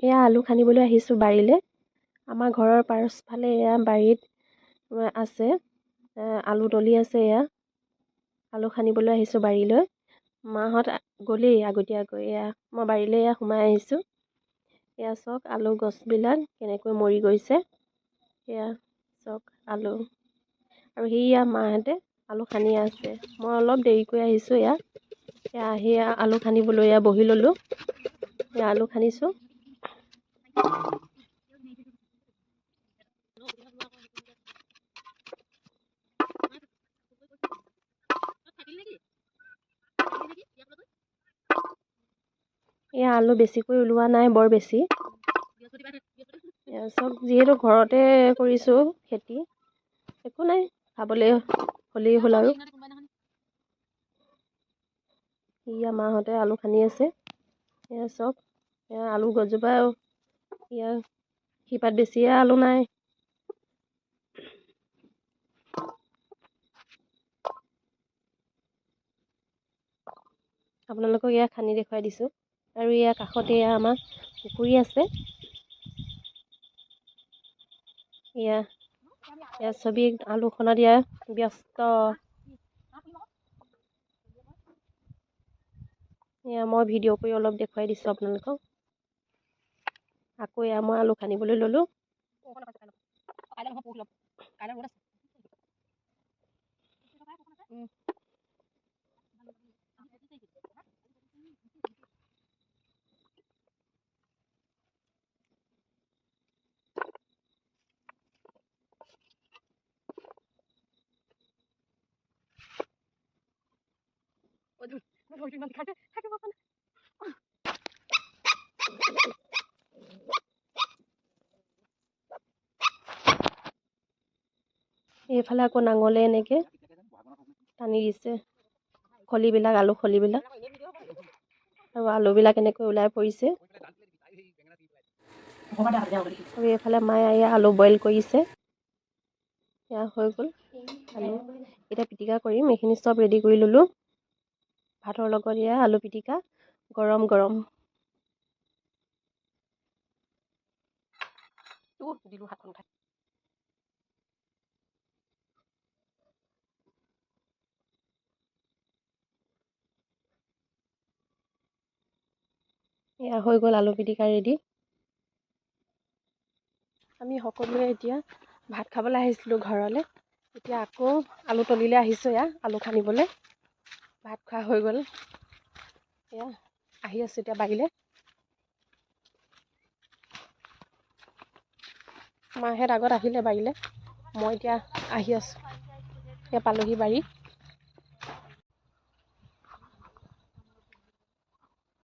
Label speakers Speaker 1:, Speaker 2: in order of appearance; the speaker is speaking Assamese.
Speaker 1: এয়া আলু খানিবলৈ আহিছোঁ বাৰীলৈ। আমাৰ ঘৰৰ পাছফালে এয়া বাৰীত আছে আলু তলি আছে। এয়া আলু খানিবলৈ আহিছোঁ বাৰীলৈ। মাহঁত গ'লেই আগতীয়াকৈ। এয়া মই বাৰীলৈ এয়া সোমাই আহিছোঁ। এয়া চাওক আলু গছবিলাক কেনেকৈ মৰি গৈছে। এয়া চাওক আলু, আৰু সেয়া মাহঁতে আলু খানি আছে। মই অলপ দেৰিকৈ আহিছোঁ। এয়া আহি আলু খানিবলৈ এয়া বহি ল'লোঁ। এয়া আলু খানিছোঁ। এয়া আলু বেছিকৈ ওলোৱা নাই, বৰ বেছি। চব যিহেতু ঘৰতে কৰিছোঁ খেতি, একো নাই, খাবলৈ হ'লেই হ'ল আৰু। এয়া মাহঁতে আলু খানি আছে। এয়া চব এয়া আলু গছজোপা, এয়া শিপাত বেছিয়ে আলু নাই। আপোনালোকক এয়া খানি দেখুৱাই দিছোঁ। আৰু ইয়াৰ কাষতে এয়া আমাৰ পুখুৰী আছে। এয়া ছবি আলুখনত এয়া ব্যস্ত। এয়া মই ভিডিঅ' কৰি অলপ দেখুৱাই দিছোঁ আপোনালোকক। আকৌ এয়া মই আলু খানিবলৈ ল'লোঁ। এইফালে আকৌ নাঙলে এনেকৈ টানি দিছে খলিবিলাক, আলু খলিবিলাক, আৰু আলুবিলাক এনেকৈ ওলাই পৰিছে। আৰু এইফালে মায়ে এয়া আলু বইল কৰিছে। এয়া হৈ গ'ল আলু। এতিয়া পিটিকা কৰিম। এইখিনি চব ৰেডি কৰি ল'লোঁ। ভাতৰ লগত এয়া আলু পিটিকা গৰম গৰম। দিলোঁ হাতখন উঠাই। এয়া হৈ গ'ল আলু পিটিকা ৰেডি। আমি সকলোৱে এতিয়া ভাত খাবলৈ আহিছিলোঁ ঘৰলৈ। এতিয়া আকৌ আলু তলিলৈ আহিছোঁ। এয়া আলু খানিবলৈ। ভাত খোৱা হৈ গ'ল। এয়া আহি আছোঁ এতিয়া বাৰীলৈ। মাহঁত আগত আহিলে বাৰীলৈ, মই এতিয়া আহি আছোঁ। এতিয়া পালোহি বাৰী।